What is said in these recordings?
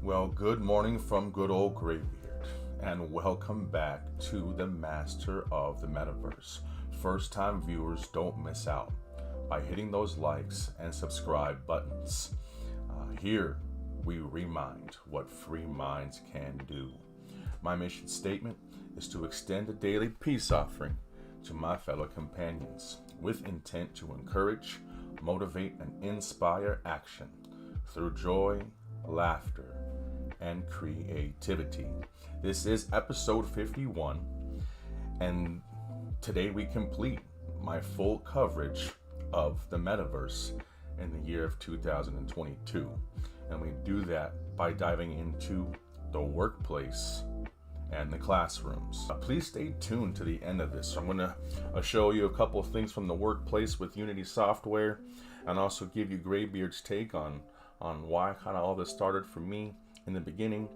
Well, good morning from good old GrayBeard, and welcome back to the master of the metaverse. First-time viewers, don't miss out by hitting those likes and subscribe buttons. Here, we remind what free minds can do. My mission statement is to extend a daily peace offering to my fellow companions with intent to encourage, motivate, and inspire action through joy, laughter, and creativity. This is episode 51, and today we complete my full coverage of the metaverse in the year of 2022, and we do that by diving into the workplace and the classrooms. Please stay tuned to the end of this. I'm going to show you a couple of things from the workplace with Unity software, and also give you GrayBeard's take on why kind of all this started for me in the beginning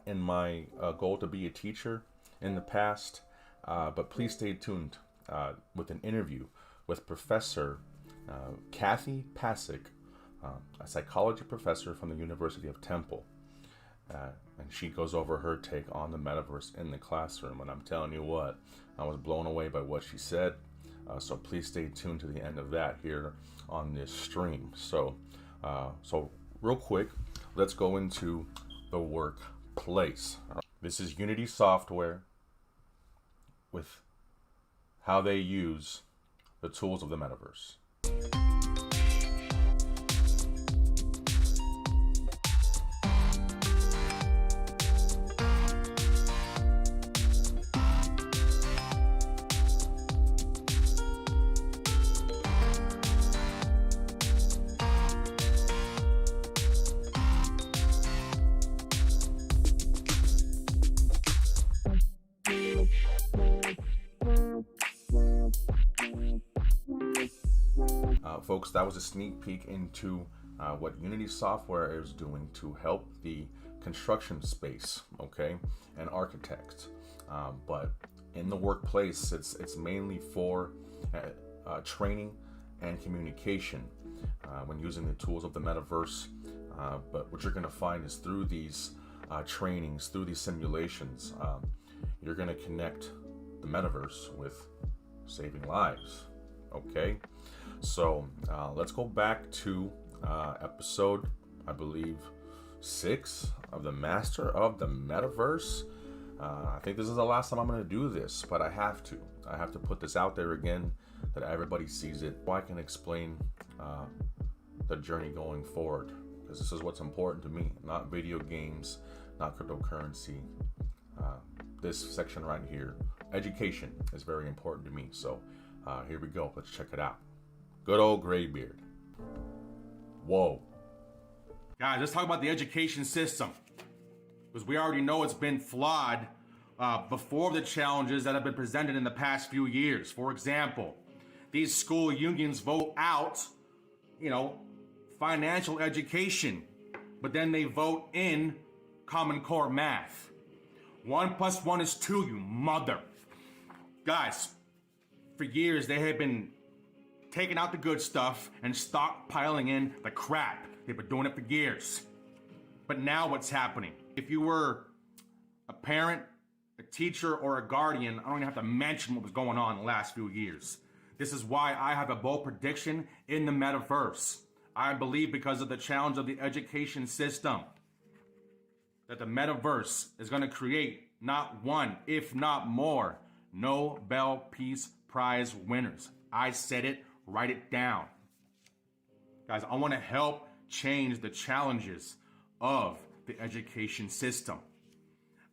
and my goal to be a teacher in the past. But please stay tuned with an interview with Professor Kathy Pasek, a psychology professor from the University of Temple. And she goes over her take on the metaverse in the classroom. And I'm telling you what, I was blown away by what she said. So please stay tuned to the end of that here on this stream. So real quick, let's go into the workplace. This is Unity software with how they use the tools of the metaverse. Folks, that was a sneak peek into what Unity software is doing to help the construction space, okay, and architects. But in the workplace, it's mainly for training and communication when using the tools of the metaverse. But what you're going to find is through these trainings, through these simulations, you're going to connect the metaverse with saving lives, okay? So let's go back to episode, I believe, 6 of the Master of the Metaverse. I think this is the last time I'm going to do this, but I have to put this out there again, that everybody sees it, so I can explain the journey going forward, because this is what's important to me, not video games, not cryptocurrency. This section right here, education, is very important to me. So here we go. Let's check it out. Good old GrayBeard. Whoa. Guys, let's talk about the education system, because we already know it's been flawed before the challenges that have been presented in the past few years. For example, these school unions vote out, financial education, but then they vote in Common Core math. 1 + 1 is 2, you mother. Guys, for years they have been taking out the good stuff and stockpiling in the crap. They've been doing it for years. But now what's happening? If you were a parent, a teacher, or a guardian, I don't even have to mention what was going on in the last few years. This is why I have a bold prediction in the metaverse. I believe, because of the challenge of the education system, that the metaverse is going to create not one, if not more, Nobel Peace Prize winners. I said it. Write it down. Guys, I want to help change the challenges of the education system.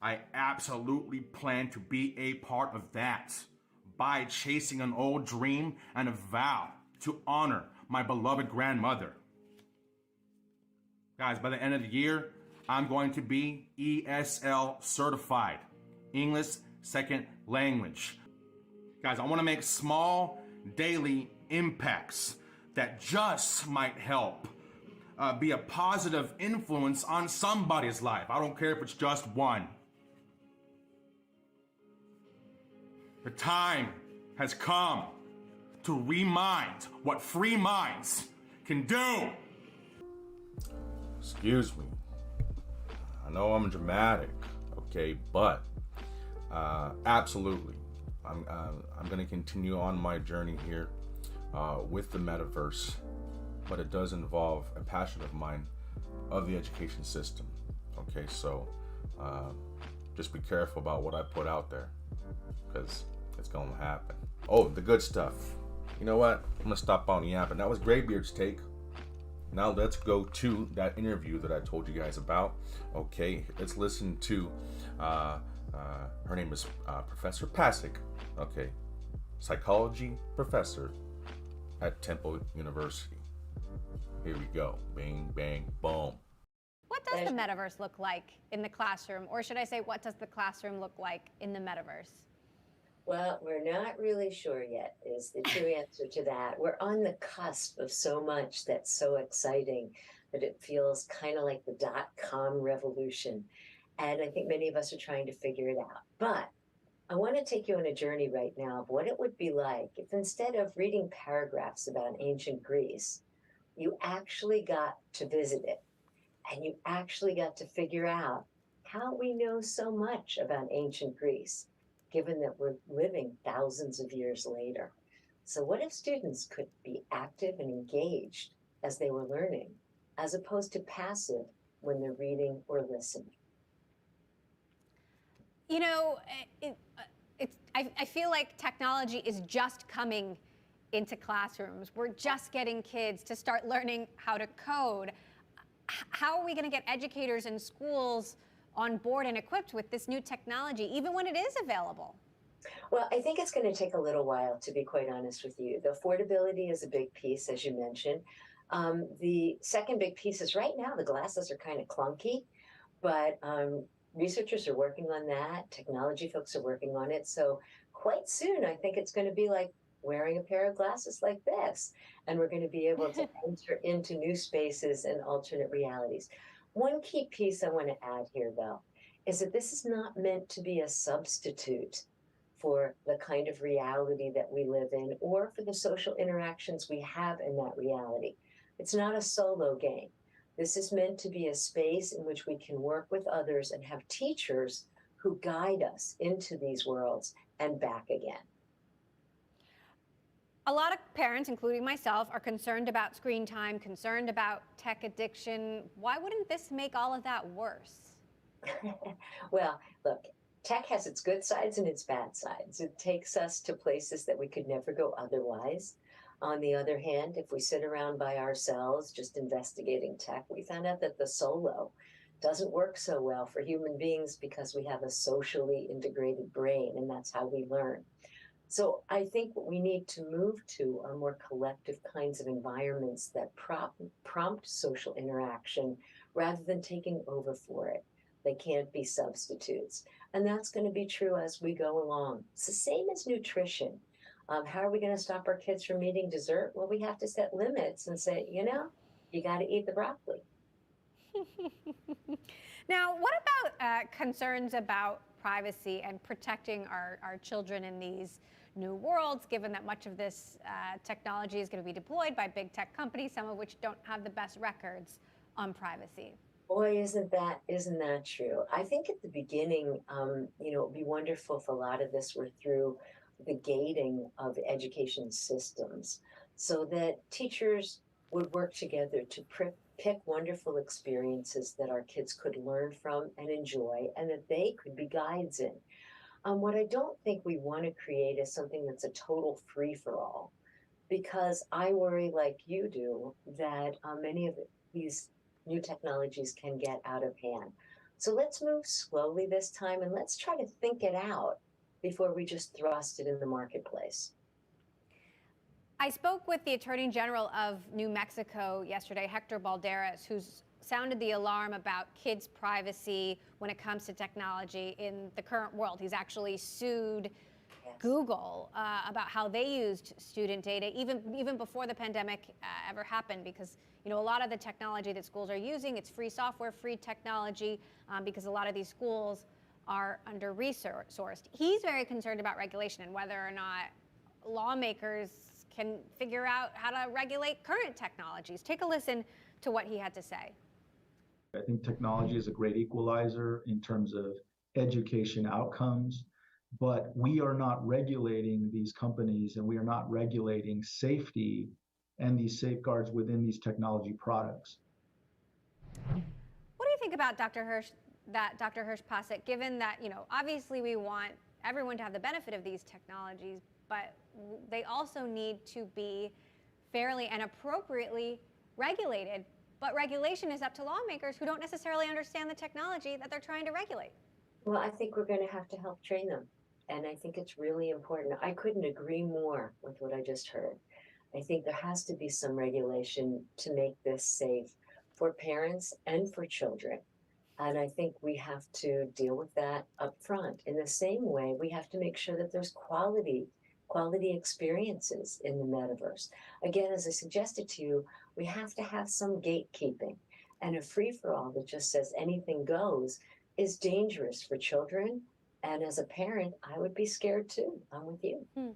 I absolutely plan to be a part of that by chasing an old dream and a vow to honor my beloved grandmother. Guys, by the end of the year, I'm going to be ESL certified, English Second Language. Guys, I want to make small daily impacts that just might help be a positive influence on somebody's life. I don't care if it's just one. The time has come to remind what free minds can do. Excuse me. I know I'm dramatic, okay, but absolutely, I'm going to continue on my journey here with the metaverse, but it does involve a passion of mine of the education system. Okay, so just be careful about what I put out there, because it's going to happen. Oh, the good stuff. You know what? I'm going to stop on the app, and that was GrayBeard's take. Now let's go to that interview that I told you guys about. Okay, let's listen to, her name is Professor Pasick. Okay, psychology professor at Temple University. Here we go. Bang, bang, boom. What does the metaverse look like in the classroom? Or should I say, what does the classroom look like in the metaverse? Well, we're not really sure yet, is the true answer to that. We're on the cusp of so much that's so exciting that it feels kind of like the .com revolution. And I think many of us are trying to figure it out. But I want to take you on a journey right now of what it would be like if instead of reading paragraphs about ancient Greece, you actually got to visit it and you actually got to figure out how we know so much about ancient Greece, given that we're living thousands of years later. So what if students could be active and engaged as they were learning, as opposed to passive when they're reading or listening? You know, I feel like technology is just coming into classrooms. We're just getting kids to start learning how to code. How are we going to get educators and schools on board and equipped with this new technology, even when it is available? Well, I think it's going to take a little while, to be quite honest with you. The affordability is a big piece, as you mentioned. The second big piece is right now the glasses are kind of clunky, but researchers are working on that. Technology folks are working on it. So quite soon, I think it's going to be like wearing a pair of glasses like this, and we're going to be able to enter into new spaces and alternate realities. One key piece I want to add here, though, is that this is not meant to be a substitute for the kind of reality that we live in or for the social interactions we have in that reality. It's not a solo game. This is meant to be a space in which we can work with others and have teachers who guide us into these worlds and back again. A lot of parents, including myself, are concerned about screen time, concerned about tech addiction. Why wouldn't this make all of that worse? Well, look, tech has its good sides and its bad sides. It takes us to places that we could never go otherwise. On the other hand, if we sit around by ourselves just investigating tech, we found out that the solo doesn't work so well for human beings because we have a socially integrated brain, and that's how we learn. So I think what we need to move to are more collective kinds of environments that prompt social interaction rather than taking over for it. They can't be substitutes. And that's going to be true as we go along. It's the same as nutrition. How are we going to stop our kids from eating dessert? Well, we have to set limits and say, you got to eat the broccoli. Now, what about concerns about privacy and protecting our children in these new worlds, given that much of this technology is going to be deployed by big tech companies, some of which don't have the best records on privacy? Boy, isn't that true? I think at the beginning, it would be wonderful if a lot of this were through the gating of education systems so that teachers would work together to pick wonderful experiences that our kids could learn from and enjoy, and that they could be guides in. What I don't think we want to create is something that's a total free-for-all, because I worry, like you do, that many of these new technologies can get out of hand. So let's move slowly this time, and let's try to think it out before we just thrust it in the marketplace. I spoke with the Attorney General of New Mexico yesterday, Hector Balderas, who's sounded the alarm about kids' privacy when it comes to technology in the current world. He's actually sued Google about how they used student data even before the pandemic ever happened, because a lot of the technology that schools are using, it's free software, free technology, because a lot of these schools are under-resourced. He's very concerned about regulation and whether or not lawmakers can figure out how to regulate current technologies. Take a listen to what he had to say. I think technology is a great equalizer in terms of education outcomes, but we are not regulating these companies and we are not regulating safety and these safeguards within these technology products. What do you think about Dr. Hirsch-Pasek, given that, obviously we want everyone to have the benefit of these technologies, but they also need to be fairly and appropriately regulated. But regulation is up to lawmakers who don't necessarily understand the technology that they're trying to regulate. Well, I think we're going to have to help train them. And I think it's really important. I couldn't agree more with what I just heard. I think there has to be some regulation to make this safe for parents and for children. And I think we have to deal with that up front. In the same way, we have to make sure that there's quality experiences in the metaverse. Again, as I suggested to you, we have to have some gatekeeping. And a free-for-all that just says anything goes is dangerous for children. And as a parent, I would be scared too. I'm with you. Then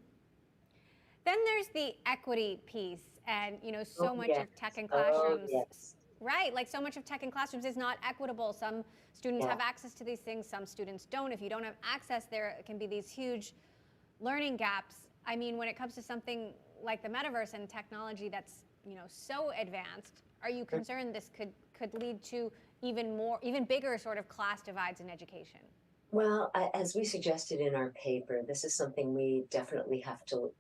there's the equity piece, and so much of tech in Oh, classrooms, yes. right? Like so much of tech in classrooms is not equitable. Some students have access to these things, some students don't. If you don't have access, there can be these huge learning gaps. I mean, when it comes to something like the metaverse and technology that's so advanced, are you concerned this could lead to even bigger sort of class divides in education? Well, as we suggested in our paper, this is something we definitely have to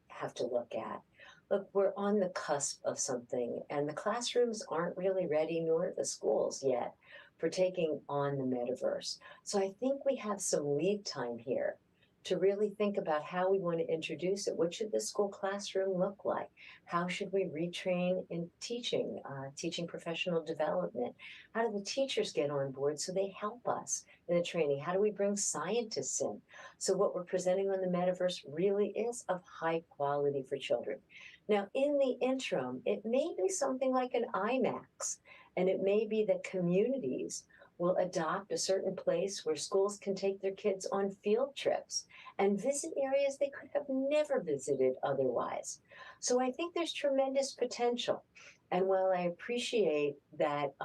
look at. Look, we're on the cusp of something, and the classrooms aren't really ready, nor the schools yet, for taking on the metaverse. So I think we have some lead time here to really think about how we want to introduce it. What should the school classroom look like? How should we retrain in teaching professional development? How do the teachers get on board so they help us in the training? How do we bring scientists in? So what we're presenting on the metaverse really is of high quality for children. Now, in the interim, it may be something like an IMAX, and it may be that communities will adopt a certain place where schools can take their kids on field trips and visit areas they could have never visited otherwise. So I think there's tremendous potential. And while I appreciate that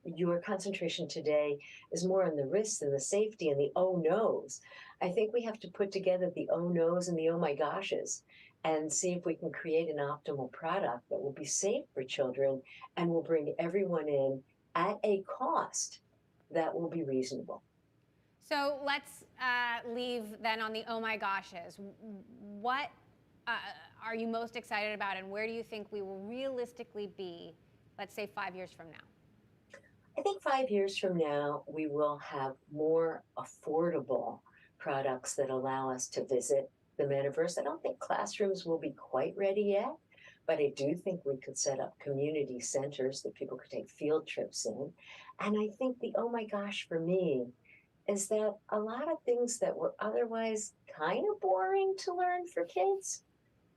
your concentration today is more on the risks and the safety and the oh no's, I think we have to put together the oh no's and the oh my goshes and see if we can create an optimal product that will be safe for children and will bring everyone in at a cost that will be reasonable. So let's leave then on the oh my goshes. What are you most excited about, and where do you think we will realistically be, let's say 5 years from now? I think 5 years from now, we will have more affordable products that allow us to visit the metaverse. I don't think classrooms will be quite ready yet, but I do think we could set up community centers that people could take field trips in. And I think the oh my gosh for me is that a lot of things that were otherwise kind of boring to learn for kids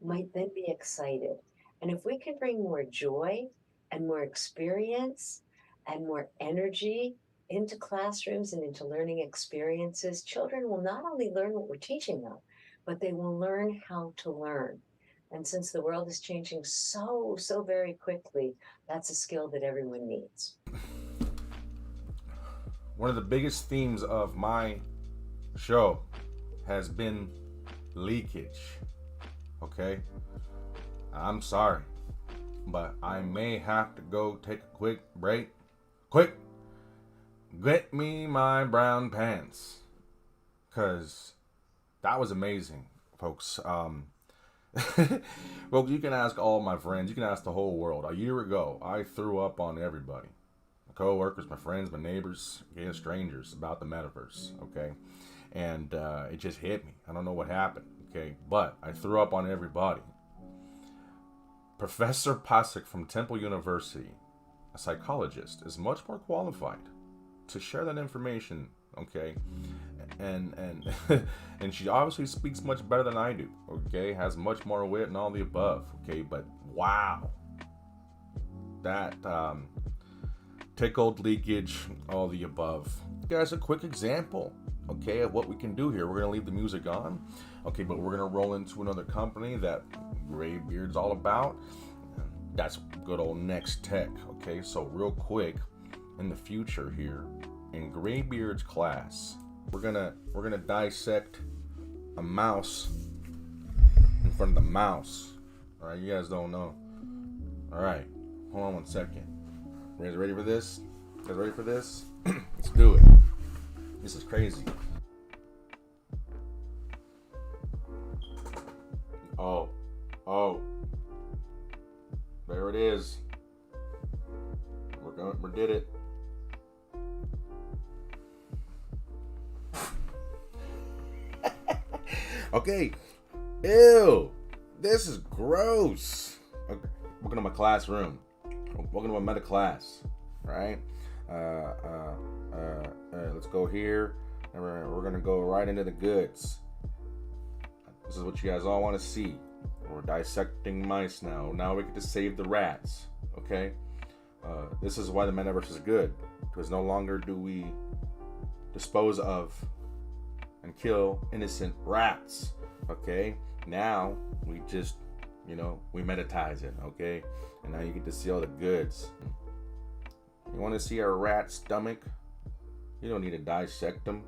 might then be excited. And if we can bring more joy and more experience and more energy into classrooms and into learning experiences, children will not only learn what we're teaching them, but they will learn how to learn. And since the world is changing so very quickly, that's a skill that everyone needs. One of the biggest themes of my show has been leakage. Okay? I'm sorry, but I may have to go take a quick break. Quick! Get me my brown pants. Because that was amazing, folks. Well, you can ask all my friends. You can ask the whole world. A year ago, I threw up on everybody. My co-workers, my friends, my neighbors, okay, strangers about the metaverse, okay? And it just hit me. I don't know what happened, okay? But I threw up on everybody. Professor Pasek from Temple University, a psychologist, is much more qualified to share that information, okay? And and she obviously speaks much better than I do, okay? Has much more wit and all the above, okay? But wow, that tickled, leakage, all the above. Guys, a quick example, okay, of what we can do here. We're gonna leave the music on, okay, but we're gonna roll into another company that GrayBeard's all about. That's good old Next Tech, okay? So real quick, in the future here, in GrayBeard's class, we're gonna dissect a mouse in front of the mouse. All right, you guys don't know. All right, hold on 1 second. You guys ready for this? You guys ready for this? Let's do it. This is crazy. Oh, there it is. We did it. Okay. Ew. This is gross. Okay. Welcome to my classroom. Welcome to my meta class. Right? Let's go here. And we're gonna go right into the goods. This is what you guys all want to see. We're dissecting mice now. Now we get to save the rats. Okay? This is why the metaverse is good. Because no longer do we dispose of and kill innocent rats. Okay? Now we just, we metatize it. Okay? And now you get to see all the goods. You want to see a rat stomach? You don't need to dissect them.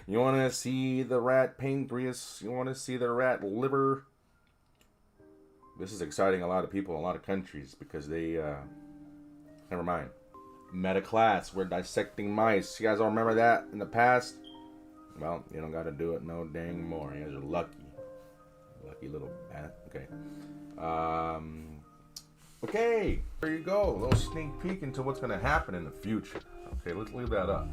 You want to see the rat pancreas? You want to see the rat liver? This is exciting a lot of people in a lot of countries because they, never mind. Meta class, we're dissecting mice. You guys all remember that in the past? Well, you don't got to do it no dang more. You guys are lucky. Lucky little bat. Okay. Okay, there you go. A little sneak peek into what's going to happen in the future. Okay, let's leave that up.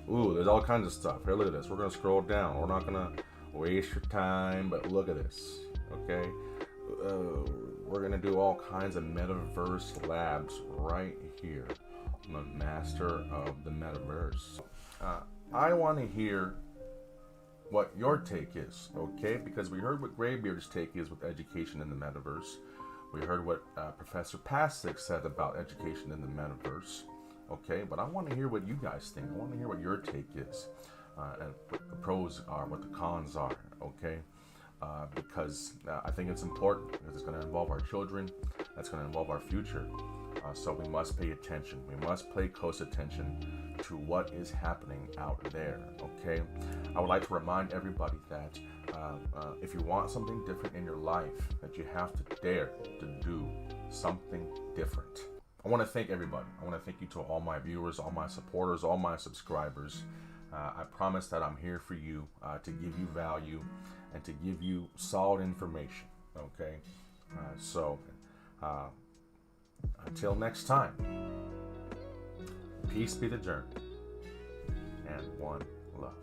Ooh, there's all kinds of stuff. Here, look at this. We're going to scroll down. We're not going to waste your time, but look at this. Okay? We're going to do all kinds of MetaVerse labs right here. I'm the master of the MetaVerse. I want to hear what your take is, okay? Because we heard what GrayBeard's take is with education in the MetaVerse. We heard what Professor Pasek said about education in the MetaVerse. Okay, but I want to hear what you guys think. I want to hear what your take is, and what the pros are, what the cons are. Okay, because I think it's important because it's going to involve our children. That's going to involve our future. So we must pay attention. We must pay close attention to what is happening out there. Okay, I would like to remind everybody that if you want something different in your life, that you have to dare to do something different. I want to thank everybody. I want to thank you to all my viewers, all my supporters, all my subscribers. I promise that I'm here for you to give you value and to give you solid information. Okay? So, until next time, peace be the journey and one love.